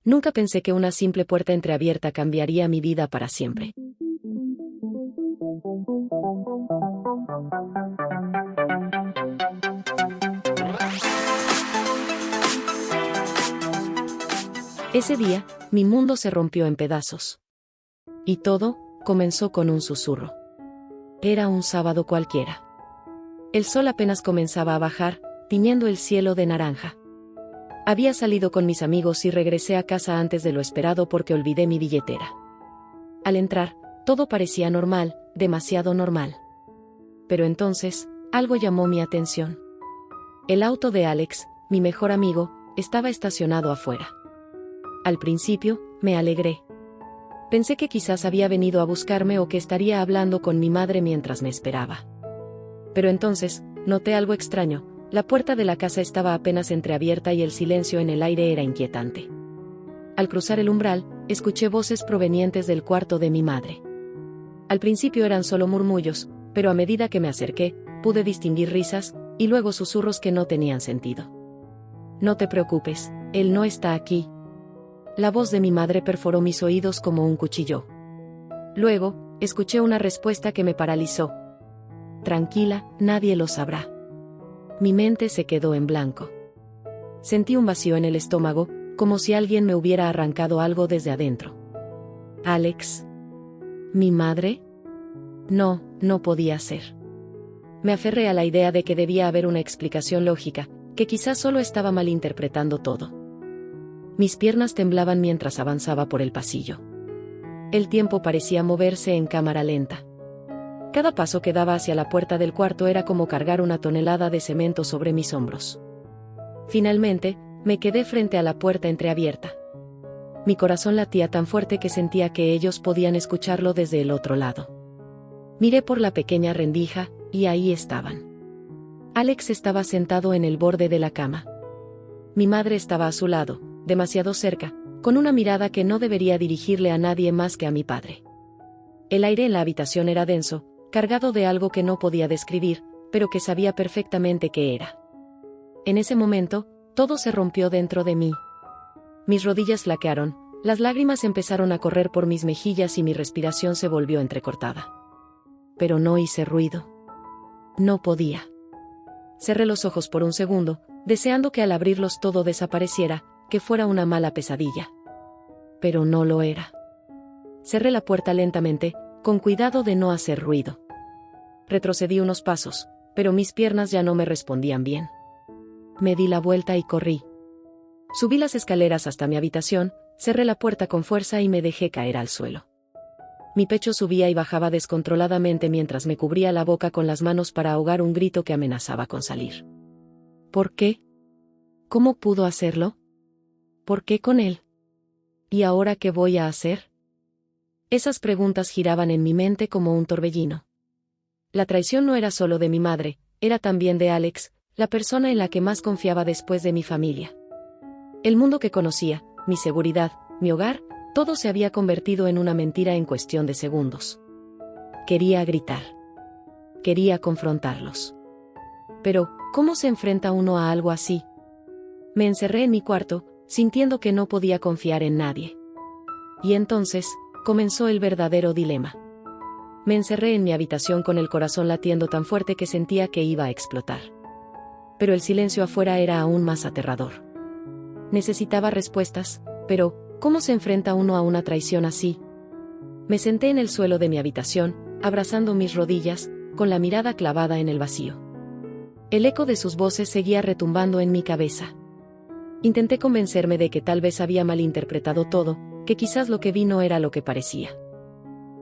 Nunca pensé que una simple puerta entreabierta cambiaría mi vida para siempre. Ese día, mi mundo se rompió en pedazos. Y todo comenzó con un susurro. Era un sábado cualquiera. El sol apenas comenzaba a bajar, tiñendo el cielo de naranja. Había salido con mis amigos y regresé a casa antes de lo esperado porque olvidé mi billetera. Al entrar, todo parecía normal, demasiado normal. Pero entonces, algo llamó mi atención. El auto de Alex, mi mejor amigo, estaba estacionado afuera. Al principio, me alegré. Pensé que quizás había venido a buscarme o que estaría hablando con mi madre mientras me esperaba. Pero entonces, noté algo extraño. La puerta de la casa estaba apenas entreabierta y el silencio en el aire era inquietante. Al cruzar el umbral, escuché voces provenientes del cuarto de mi madre. Al principio eran solo murmullos, pero a medida que me acerqué, pude distinguir risas, y luego susurros que no tenían sentido. «No te preocupes, él no está aquí». La voz de mi madre perforó mis oídos como un cuchillo. Luego, escuché una respuesta que me paralizó. «Tranquila, nadie lo sabrá». Mi mente se quedó en blanco. Sentí un vacío en el estómago, como si alguien me hubiera arrancado algo desde adentro. «¿Alex? ¿Mi madre?» No, no podía ser. Me aferré a la idea de que debía haber una explicación lógica, que quizás solo estaba malinterpretando todo. Mis piernas temblaban mientras avanzaba por el pasillo. El tiempo parecía moverse en cámara lenta. Cada paso que daba hacia la puerta del cuarto era como cargar una tonelada de cemento sobre mis hombros. Finalmente, me quedé frente a la puerta entreabierta. Mi corazón latía tan fuerte que sentía que ellos podían escucharlo desde el otro lado. Miré por la pequeña rendija, y ahí estaban. Alex estaba sentado en el borde de la cama. Mi madre estaba a su lado, demasiado cerca, con una mirada que no debería dirigirle a nadie más que a mi padre. El aire en la habitación era denso, cargado de algo que no podía describir, pero que sabía perfectamente qué era. En ese momento, todo se rompió dentro de mí. Mis rodillas flaquearon, las lágrimas empezaron a correr por mis mejillas y mi respiración se volvió entrecortada. Pero no hice ruido. No podía. Cerré los ojos por un segundo, deseando que al abrirlos todo desapareciera, que fuera una mala pesadilla. Pero no lo era. Cerré la puerta lentamente, con cuidado de no hacer ruido. Retrocedí unos pasos, pero mis piernas ya no me respondían bien. Me di la vuelta y corrí. Subí las escaleras hasta mi habitación, cerré la puerta con fuerza y me dejé caer al suelo. Mi pecho subía y bajaba descontroladamente mientras me cubría la boca con las manos para ahogar un grito que amenazaba con salir. ¿Por qué? ¿Cómo pudo hacerlo? ¿Por qué con él? ¿Y ahora qué voy a hacer? Esas preguntas giraban en mi mente como un torbellino. La traición no era solo de mi madre, era también de Alex, la persona en la que más confiaba después de mi familia. El mundo que conocía, mi seguridad, mi hogar, todo se había convertido en una mentira en cuestión de segundos. Quería gritar. Quería confrontarlos. Pero, ¿cómo se enfrenta uno a algo así? Me encerré en mi cuarto, sintiendo que no podía confiar en nadie. Y entonces, comenzó el verdadero dilema. Me encerré en mi habitación con el corazón latiendo tan fuerte que sentía que iba a explotar. Pero el silencio afuera era aún más aterrador. Necesitaba respuestas, pero, ¿cómo se enfrenta uno a una traición así? Me senté en el suelo de mi habitación, abrazando mis rodillas, con la mirada clavada en el vacío. El eco de sus voces seguía retumbando en mi cabeza. Intenté convencerme de que tal vez había malinterpretado todo, que quizás lo que vi no era lo que parecía.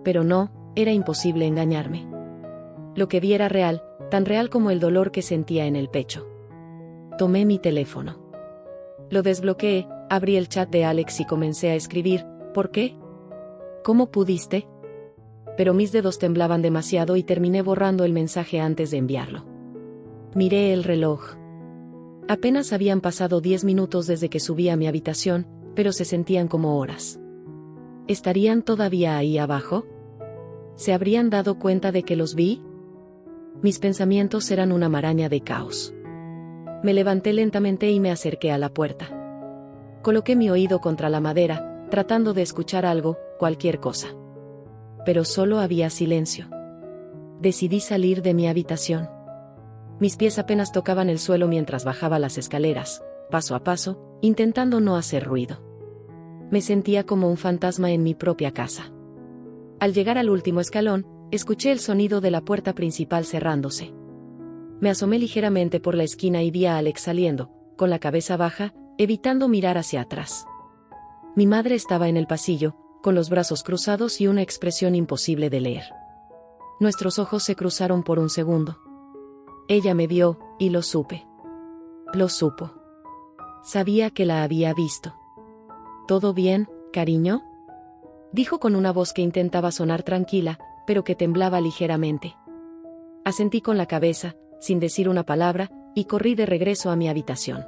Pero no, era imposible engañarme. Lo que vi era real, tan real como el dolor que sentía en el pecho. Tomé mi teléfono. Lo desbloqueé, abrí el chat de Alex y comencé a escribir, ¿por qué? ¿Cómo pudiste? Pero mis dedos temblaban demasiado y terminé borrando el mensaje antes de enviarlo. Miré el reloj. Apenas habían pasado 10 minutos desde que subí a mi habitación, pero se sentían como horas. ¿Estarían todavía ahí abajo? ¿Se habrían dado cuenta de que los vi? Mis pensamientos eran una maraña de caos. Me levanté lentamente y me acerqué a la puerta. Coloqué mi oído contra la madera, tratando de escuchar algo, cualquier cosa. Pero solo había silencio. Decidí salir de mi habitación. Mis pies apenas tocaban el suelo mientras bajaba las escaleras, paso a paso, intentando no hacer ruido. Me sentía como un fantasma en mi propia casa. Al llegar al último escalón, escuché el sonido de la puerta principal cerrándose. Me asomé ligeramente por la esquina y vi a Alex saliendo, con la cabeza baja, evitando mirar hacia atrás. Mi madre estaba en el pasillo, con los brazos cruzados y una expresión imposible de leer. Nuestros ojos se cruzaron por un segundo. Ella me vio, y lo supe. Lo supo. Sabía que la había visto. ¿Todo bien, cariño?, dijo con una voz que intentaba sonar tranquila, pero que temblaba ligeramente. Asentí con la cabeza, sin decir una palabra, y corrí de regreso a mi habitación.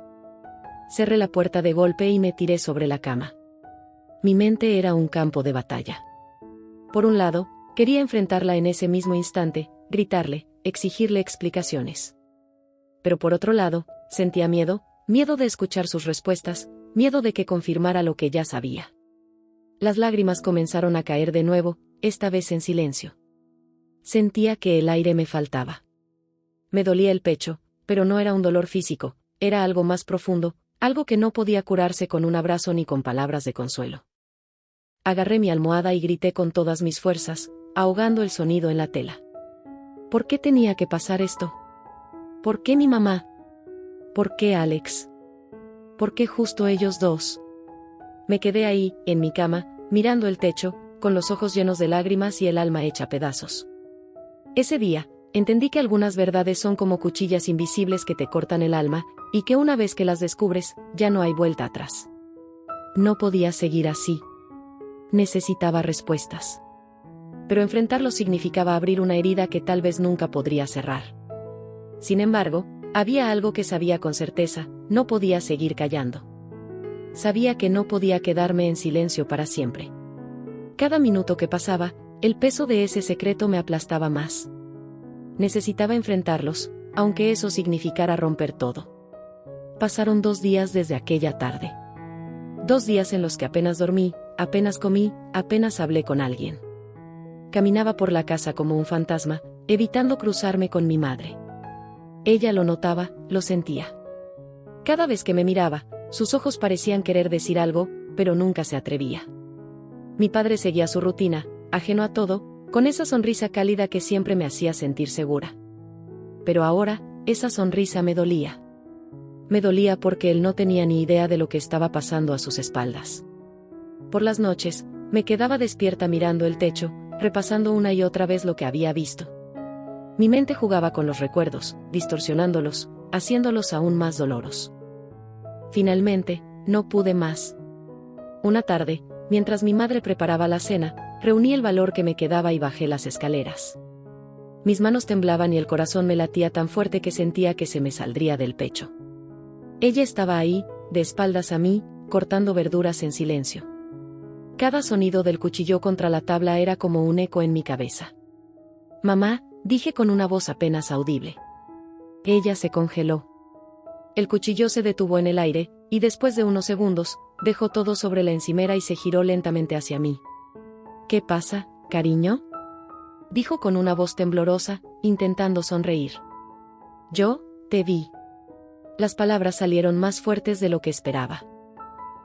Cerré la puerta de golpe y me tiré sobre la cama. Mi mente era un campo de batalla. Por un lado, quería enfrentarla en ese mismo instante, gritarle, exigirle explicaciones. Pero por otro lado, sentía miedo de escuchar sus respuestas, miedo de que confirmara lo que ya sabía. Las lágrimas comenzaron a caer de nuevo, esta vez en silencio. Sentía que el aire me faltaba. Me dolía el pecho, pero no era un dolor físico, era algo más profundo, algo que no podía curarse con un abrazo ni con palabras de consuelo. Agarré mi almohada y grité con todas mis fuerzas, ahogando el sonido en la tela. ¿Por qué tenía que pasar esto? ¿Por qué mi mamá? ¿Por qué Alex? ¿Por qué justo ellos dos? Me quedé ahí, en mi cama, mirando el techo, con los ojos llenos de lágrimas y el alma hecha pedazos. Ese día, entendí que algunas verdades son como cuchillas invisibles que te cortan el alma, y que una vez que las descubres, ya no hay vuelta atrás. No podía seguir así. Necesitaba respuestas. Pero enfrentarlo significaba abrir una herida que tal vez nunca podría cerrar. Sin embargo, había algo que sabía con certeza, no podía seguir callando. Sabía que no podía quedarme en silencio para siempre. Cada minuto que pasaba, el peso de ese secreto me aplastaba más. Necesitaba enfrentarlos, aunque eso significara romper todo. Pasaron 2 días desde aquella tarde. 2 días en los que apenas dormí, apenas comí, apenas hablé con alguien. Caminaba por la casa como un fantasma, evitando cruzarme con mi madre. Ella lo notaba, lo sentía. Cada vez que me miraba, sus ojos parecían querer decir algo, pero nunca se atrevía. Mi padre seguía su rutina, ajeno a todo, con esa sonrisa cálida que siempre me hacía sentir segura. Pero ahora, esa sonrisa me dolía. Me dolía porque él no tenía ni idea de lo que estaba pasando a sus espaldas. Por las noches, me quedaba despierta mirando el techo, repasando una y otra vez lo que había visto. Mi mente jugaba con los recuerdos, distorsionándolos, haciéndolos aún más doloros. Finalmente, no pude más. Una tarde, mientras mi madre preparaba la cena, reuní el valor que me quedaba y bajé las escaleras. Mis manos temblaban y el corazón me latía tan fuerte que sentía que se me saldría del pecho. Ella estaba ahí, de espaldas a mí, cortando verduras en silencio. Cada sonido del cuchillo contra la tabla era como un eco en mi cabeza. «Mamá», dije con una voz apenas audible. Ella se congeló. El cuchillo se detuvo en el aire, y después de unos segundos, dejó todo sobre la encimera y se giró lentamente hacia mí. «¿Qué pasa, cariño?», dijo con una voz temblorosa, intentando sonreír. «Yo, te vi». Las palabras salieron más fuertes de lo que esperaba.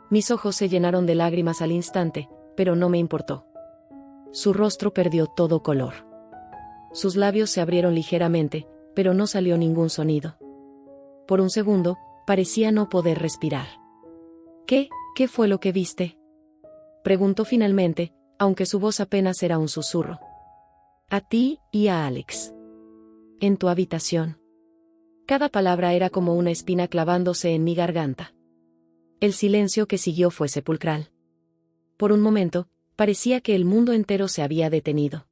Mis ojos se llenaron de lágrimas al instante, pero no me importó. Su rostro perdió todo color. Sus labios se abrieron ligeramente, pero no salió ningún sonido. Por un segundo, parecía no poder respirar. ¿Qué fue lo que viste?», preguntó finalmente, aunque su voz apenas era un susurro. «A ti y a Alex. En tu habitación». Cada palabra era como una espina clavándose en mi garganta. El silencio que siguió fue sepulcral. Por un momento, parecía que el mundo entero se había detenido.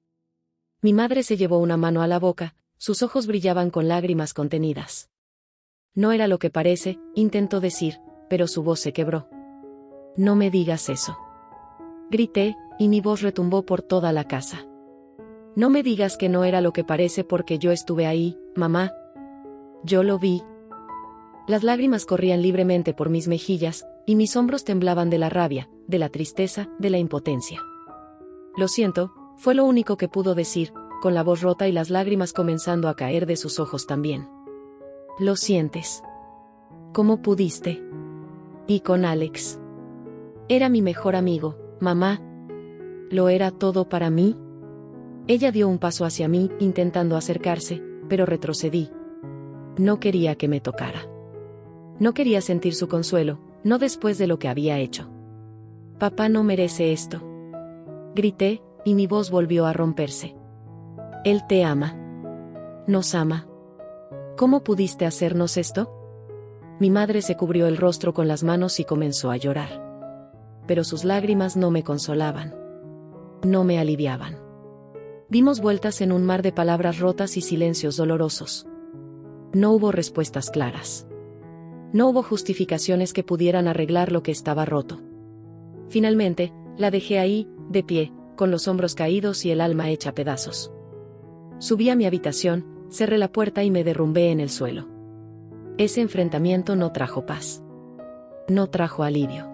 Mi madre se llevó una mano a la boca, sus ojos brillaban con lágrimas contenidas. «No era lo que parece», intentó decir, pero su voz se quebró. «No me digas eso». Grité, y mi voz retumbó por toda la casa. «No me digas que no era lo que parece porque yo estuve ahí, mamá. Yo lo vi». Las lágrimas corrían libremente por mis mejillas, y mis hombros temblaban de la rabia, de la tristeza, de la impotencia. Lo siento, fue lo único que pudo decir, con la voz rota y las lágrimas comenzando a caer de sus ojos también. ¿Lo sientes? ¿Cómo pudiste? Y con Alex. Era mi mejor amigo, mamá. ¿Lo era todo para mí? Ella dio un paso hacia mí, intentando acercarse, pero retrocedí. No quería que me tocara. No quería sentir su consuelo, no después de lo que había hecho. Papá no merece esto. Grité, y mi voz volvió a romperse. Él te ama. Nos ama. ¿Cómo pudiste hacernos esto? Mi madre se cubrió el rostro con las manos y comenzó a llorar. Pero sus lágrimas no me consolaban. No me aliviaban. Dimos vueltas en un mar de palabras rotas y silencios dolorosos. No hubo respuestas claras. No hubo justificaciones que pudieran arreglar lo que estaba roto. Finalmente, la dejé ahí, de pie, con los hombros caídos y el alma hecha pedazos. Subí a mi habitación, cerré la puerta y me derrumbé en el suelo. Ese enfrentamiento no trajo paz. No trajo alivio.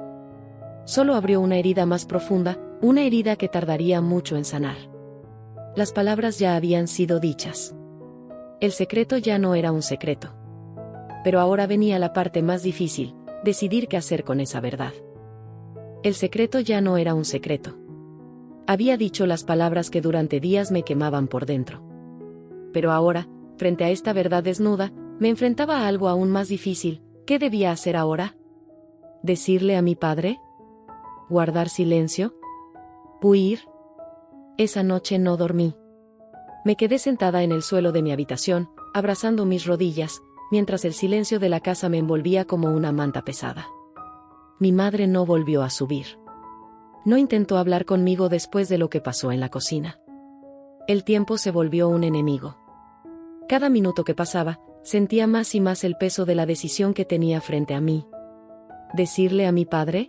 Solo abrió una herida más profunda, una herida que tardaría mucho en sanar. Las palabras ya habían sido dichas. El secreto ya no era un secreto. Pero ahora venía la parte más difícil, decidir qué hacer con esa verdad. El secreto ya no era un secreto. Había dicho las palabras que durante días me quemaban por dentro. Pero ahora, frente a esta verdad desnuda, me enfrentaba a algo aún más difícil. ¿Qué debía hacer ahora? ¿Decirle a mi padre? ¿Guardar silencio? ¿Huir? Esa noche no dormí. Me quedé sentada en el suelo de mi habitación, abrazando mis rodillas, mientras el silencio de la casa me envolvía como una manta pesada. Mi madre no volvió a subir. No intentó hablar conmigo después de lo que pasó en la cocina. El tiempo se volvió un enemigo. Cada minuto que pasaba, sentía más y más el peso de la decisión que tenía frente a mí. ¿Decirle a mi padre?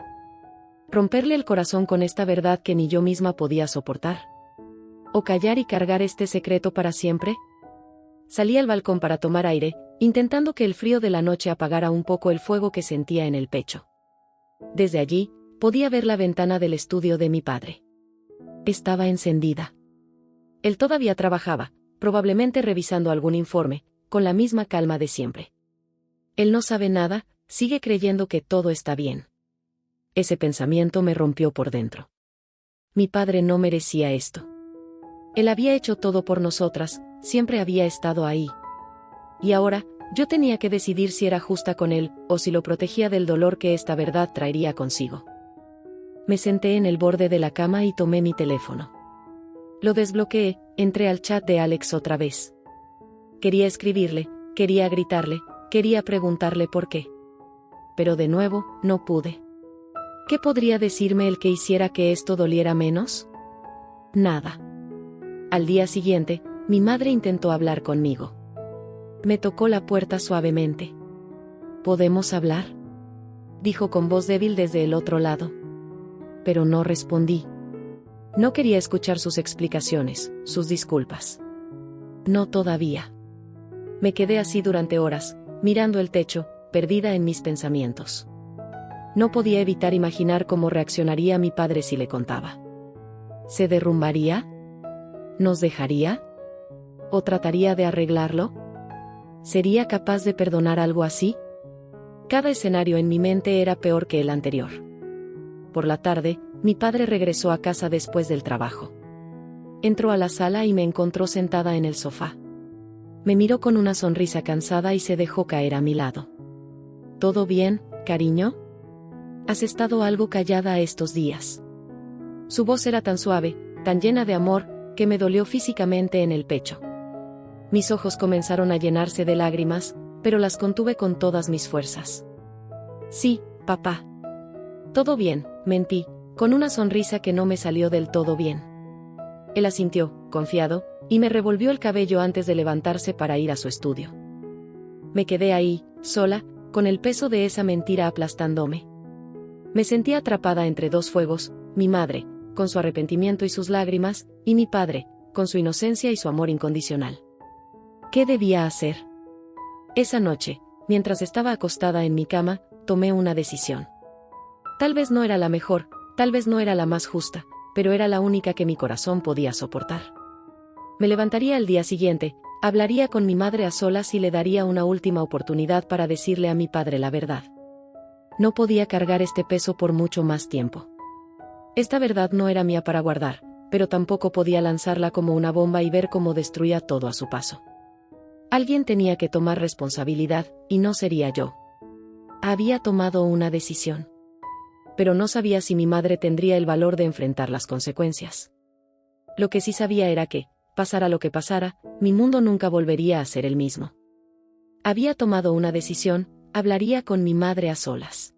¿Romperle el corazón con esta verdad que ni yo misma podía soportar? ¿O callar y cargar este secreto para siempre? Salí al balcón para tomar aire, intentando que el frío de la noche apagara un poco el fuego que sentía en el pecho. Desde allí, podía ver la ventana del estudio de mi padre. Estaba encendida. Él todavía trabajaba, probablemente revisando algún informe, con la misma calma de siempre. Él no sabe nada, sigue creyendo que todo está bien. Ese pensamiento me rompió por dentro. Mi padre no merecía esto. Él había hecho todo por nosotras, siempre había estado ahí. Y ahora, yo tenía que decidir si era justa con él, o si lo protegía del dolor que esta verdad traería consigo. Me senté en el borde de la cama y tomé mi teléfono. Lo desbloqueé, entré al chat de Alex otra vez. Quería escribirle, quería gritarle, quería preguntarle por qué. Pero de nuevo, no pude. ¿Qué podría decirme el que hiciera que esto doliera menos? Nada. Al día siguiente, mi madre intentó hablar conmigo. Me tocó la puerta suavemente. ¿Podemos hablar?, dijo con voz débil desde el otro lado. Pero no respondí. No quería escuchar sus explicaciones, sus disculpas. No todavía. Me quedé así durante horas, mirando el techo, perdida en mis pensamientos. No podía evitar imaginar cómo reaccionaría mi padre si le contaba. ¿Se derrumbaría? ¿Nos dejaría? ¿O trataría de arreglarlo? ¿Sería capaz de perdonar algo así? Cada escenario en mi mente era peor que el anterior. Por la tarde, mi padre regresó a casa después del trabajo. Entró a la sala y me encontró sentada en el sofá. Me miró con una sonrisa cansada y se dejó caer a mi lado. ¿Todo bien, cariño? ¿Has estado algo callada estos días? Su voz era tan suave, tan llena de amor, que me dolió físicamente en el pecho. Mis ojos comenzaron a llenarse de lágrimas, pero las contuve con todas mis fuerzas. Sí, papá. Todo bien, mentí, con una sonrisa que no me salió del todo bien. Él asintió, confiado, y me revolvió el cabello antes de levantarse para ir a su estudio. Me quedé ahí, sola, con el peso de esa mentira aplastándome. Me sentía atrapada entre dos fuegos, mi madre, con su arrepentimiento y sus lágrimas, y mi padre, con su inocencia y su amor incondicional. ¿Qué debía hacer? Esa noche, mientras estaba acostada en mi cama, tomé una decisión. Tal vez no era la mejor, tal vez no era la más justa, pero era la única que mi corazón podía soportar. Me levantaría al día siguiente, hablaría con mi madre a solas y le daría una última oportunidad para decirle a mi padre la verdad. No podía cargar este peso por mucho más tiempo. Esta verdad no era mía para guardar, pero tampoco podía lanzarla como una bomba y ver cómo destruía todo a su paso. Alguien tenía que tomar responsabilidad, y no sería yo. Había tomado una decisión. Pero no sabía si mi madre tendría el valor de enfrentar las consecuencias. Lo que sí sabía era que, pasara lo que pasara, mi mundo nunca volvería a ser el mismo. Había tomado una decisión, hablaría con mi madre a solas.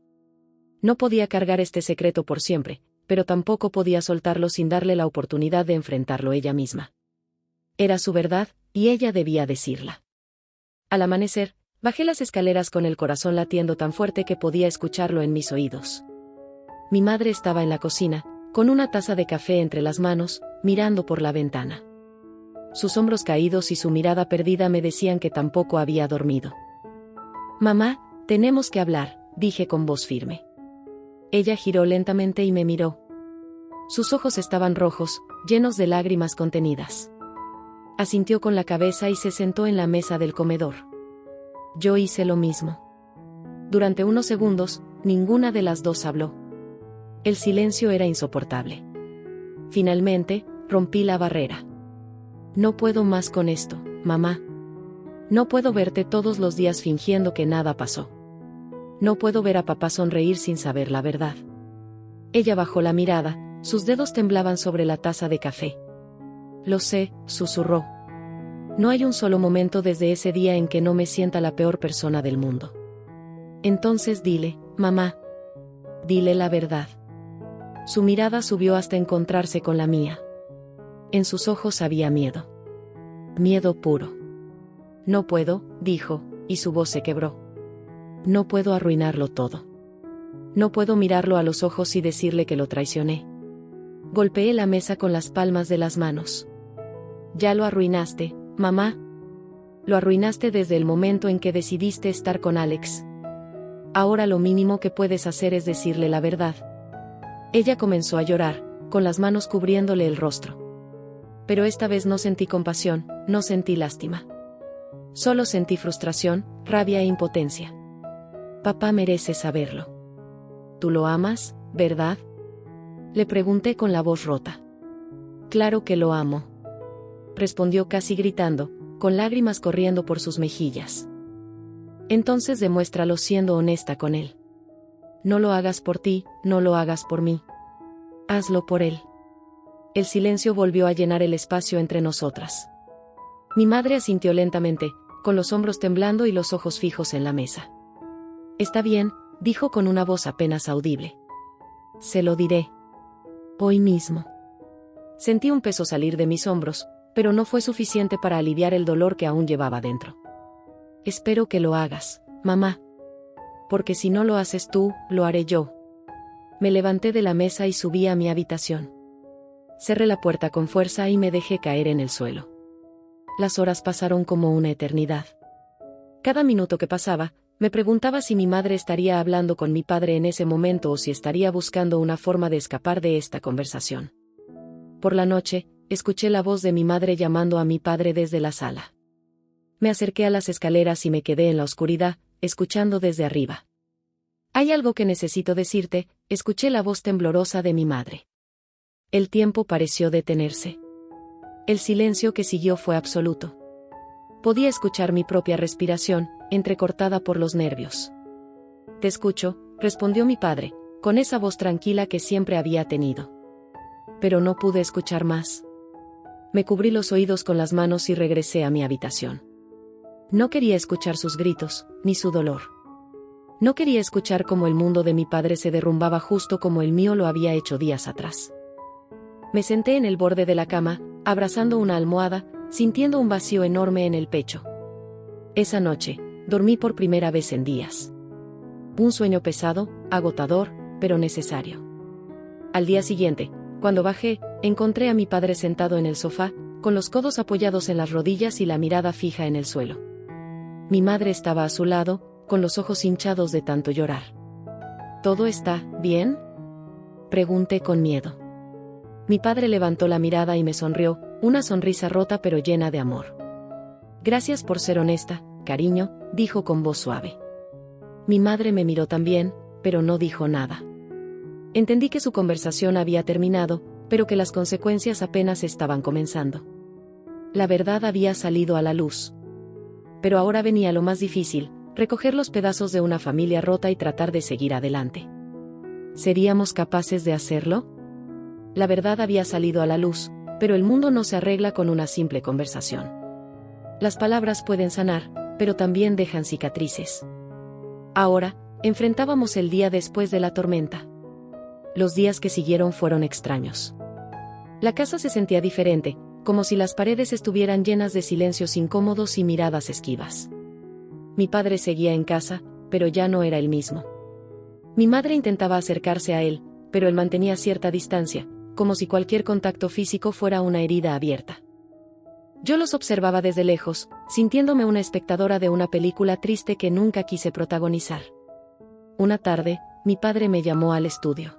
No podía cargar este secreto por siempre, pero tampoco podía soltarlo sin darle la oportunidad de enfrentarlo ella misma. Era su verdad, y ella debía decirla. Al amanecer, bajé las escaleras con el corazón latiendo tan fuerte que podía escucharlo en mis oídos. Mi madre estaba en la cocina, con una taza de café entre las manos, mirando por la ventana. Sus hombros caídos y su mirada perdida me decían que tampoco había dormido. «Mamá, tenemos que hablar», dije con voz firme. Ella giró lentamente y me miró. Sus ojos estaban rojos, llenos de lágrimas contenidas. Asintió con la cabeza y se sentó en la mesa del comedor. Yo hice lo mismo. Durante unos segundos, ninguna de las dos habló. El silencio era insoportable. Finalmente, rompí la barrera. «No puedo más con esto, mamá. No puedo verte todos los días fingiendo que nada pasó. No puedo ver a papá sonreír sin saber la verdad». Ella bajó la mirada, sus dedos temblaban sobre la taza de café. «Lo sé», susurró. «No hay un solo momento desde ese día en que no me sienta la peor persona del mundo. Entonces dile, mamá. Dile la verdad». Su mirada subió hasta encontrarse con la mía. En sus ojos había miedo. Miedo puro. «No puedo», dijo, y su voz se quebró. «No puedo arruinarlo todo. No puedo mirarlo a los ojos y decirle que lo traicioné». Golpeé la mesa con las palmas de las manos. «Ya lo arruinaste, mamá. Lo arruinaste desde el momento en que decidiste estar con Alex. Ahora lo mínimo que puedes hacer es decirle la verdad». Ella comenzó a llorar, con las manos cubriéndole el rostro. Pero esta vez no sentí compasión, no sentí lástima. Solo sentí frustración, rabia e impotencia. «Papá merece saberlo. ¿Tú lo amas, verdad?», le pregunté con la voz rota. «Claro que lo amo», respondió casi gritando, con lágrimas corriendo por sus mejillas. «Entonces demuéstralo siendo honesta con él. No lo hagas por ti, no lo hagas por mí. Hazlo por él». El silencio volvió a llenar el espacio entre nosotras. Mi madre asintió lentamente, con los hombros temblando y los ojos fijos en la mesa. «Está bien», dijo con una voz apenas audible. «Se lo diré. Hoy mismo». Sentí un peso salir de mis hombros, pero no fue suficiente para aliviar el dolor que aún llevaba dentro. «Espero que lo hagas, mamá. Porque si no lo haces tú, lo haré yo». Me levanté de la mesa y subí a mi habitación. Cerré la puerta con fuerza y me dejé caer en el suelo. Las horas pasaron como una eternidad. Cada minuto que pasaba, me preguntaba si mi madre estaría hablando con mi padre en ese momento o si estaría buscando una forma de escapar de esta conversación. Por la noche, escuché la voz de mi madre llamando a mi padre desde la sala. Me acerqué a las escaleras y me quedé en la oscuridad, escuchando desde arriba. «Hay algo que necesito decirte», escuché la voz temblorosa de mi madre. El tiempo pareció detenerse. El silencio que siguió fue absoluto. Podía escuchar mi propia respiración, entrecortada por los nervios. «Te escucho», respondió mi padre, con esa voz tranquila que siempre había tenido. Pero no pude escuchar más. Me cubrí los oídos con las manos y regresé a mi habitación. No quería escuchar sus gritos, ni su dolor. No quería escuchar cómo el mundo de mi padre se derrumbaba justo como el mío lo había hecho días atrás. Me senté en el borde de la cama, abrazando una almohada, sintiendo un vacío enorme en el pecho. Esa noche, dormí por primera vez en días. Un sueño pesado, agotador, pero necesario. Al día siguiente, cuando bajé, encontré a mi padre sentado en el sofá, con los codos apoyados en las rodillas y la mirada fija en el suelo. Mi madre estaba a su lado, con los ojos hinchados de tanto llorar. ¿Todo está bien?, pregunté con miedo. Mi padre levantó la mirada y me sonrió, una sonrisa rota pero llena de amor. Gracias por ser honesta, cariño, dijo con voz suave. Mi madre me miró también, pero no dijo nada. Entendí que su conversación había terminado, pero que las consecuencias apenas estaban comenzando. La verdad había salido a la luz. Pero ahora venía lo más difícil, recoger los pedazos de una familia rota y tratar de seguir adelante. ¿Seríamos capaces de hacerlo? La verdad había salido a la luz, pero el mundo no se arregla con una simple conversación. Las palabras pueden sanar, pero también dejan cicatrices. Ahora, enfrentábamos el día después de la tormenta. Los días que siguieron fueron extraños. La casa se sentía diferente, como si las paredes estuvieran llenas de silencios incómodos y miradas esquivas. Mi padre seguía en casa, pero ya no era el mismo. Mi madre intentaba acercarse a él, pero él mantenía cierta distancia, como si cualquier contacto físico fuera una herida abierta. Yo los observaba desde lejos, sintiéndome una espectadora de una película triste que nunca quise protagonizar. Una tarde, mi padre me llamó al estudio.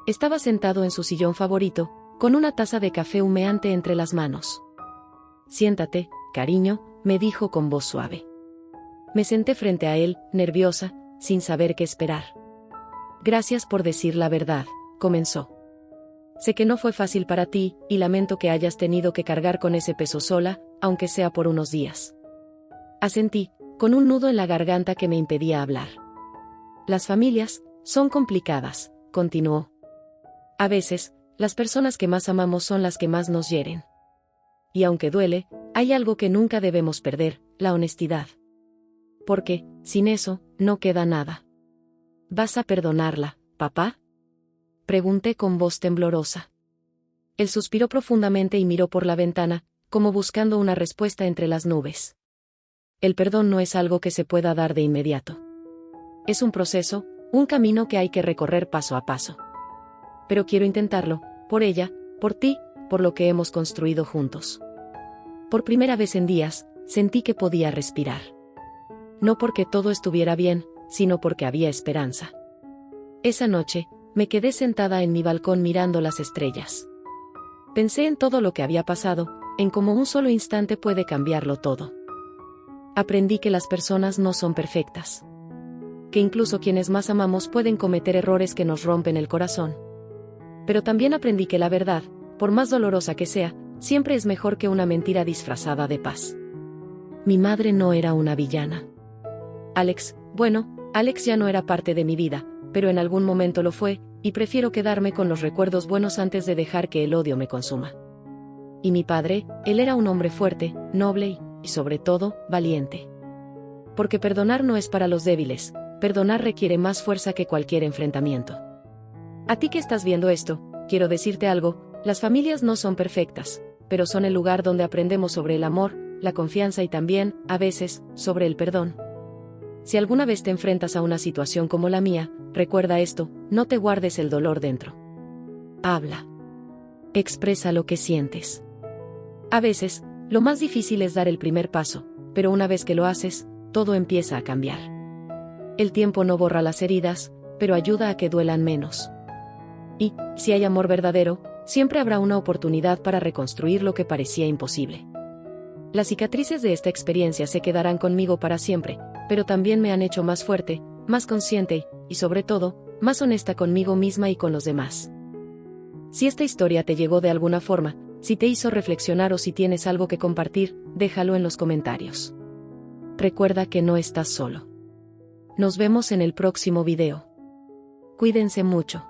Estaba sentado en su sillón favorito, con una taza de café humeante entre las manos. Siéntate, cariño, me dijo con voz suave. Me senté frente a él, nerviosa, sin saber qué esperar. Gracias por decir la verdad, comenzó. Sé que no fue fácil para ti, y lamento que hayas tenido que cargar con ese peso sola, aunque sea por unos días. Asentí, con un nudo en la garganta que me impedía hablar. Las familias son complicadas, continuó. A veces, las personas que más amamos son las que más nos hieren. Y aunque duele, hay algo que nunca debemos perder, la honestidad. Porque, sin eso, no queda nada. ¿Vas a perdonarla, papá?, pregunté con voz temblorosa. Él suspiró profundamente y miró por la ventana, como buscando una respuesta entre las nubes. El perdón no es algo que se pueda dar de inmediato. Es un proceso, un camino que hay que recorrer paso a paso. Pero quiero intentarlo, por ella, por ti, por lo que hemos construido juntos. Por primera vez en días, sentí que podía respirar. No porque todo estuviera bien, sino porque había esperanza. Esa noche, me quedé sentada en mi balcón mirando las estrellas. Pensé en todo lo que había pasado, en cómo un solo instante puede cambiarlo todo. Aprendí que las personas no son perfectas. Que incluso quienes más amamos pueden cometer errores que nos rompen el corazón. Pero también aprendí que la verdad, por más dolorosa que sea, siempre es mejor que una mentira disfrazada de paz. Mi madre no era una villana. Alex ya no era parte de mi vida, pero en algún momento lo fue, y prefiero quedarme con los recuerdos buenos antes de dejar que el odio me consuma. Y mi padre, él era un hombre fuerte, noble y, sobre todo, valiente. Porque perdonar no es para los débiles, perdonar requiere más fuerza que cualquier enfrentamiento. A ti que estás viendo esto, quiero decirte algo, las familias no son perfectas, pero son el lugar donde aprendemos sobre el amor, la confianza y también, a veces, sobre el perdón. Si alguna vez te enfrentas a una situación como la mía, recuerda esto, no te guardes el dolor dentro. Habla. Expresa lo que sientes. A veces, lo más difícil es dar el primer paso, pero una vez que lo haces, todo empieza a cambiar. El tiempo no borra las heridas, pero ayuda a que duelan menos. Y, si hay amor verdadero, siempre habrá una oportunidad para reconstruir lo que parecía imposible. Las cicatrices de esta experiencia se quedarán conmigo para siempre, pero también me han hecho más fuerte, más consciente, y sobre todo, más honesta conmigo misma y con los demás. Si esta historia te llegó de alguna forma, si te hizo reflexionar o si tienes algo que compartir, déjalo en los comentarios. Recuerda que no estás solo. Nos vemos en el próximo video. Cuídense mucho.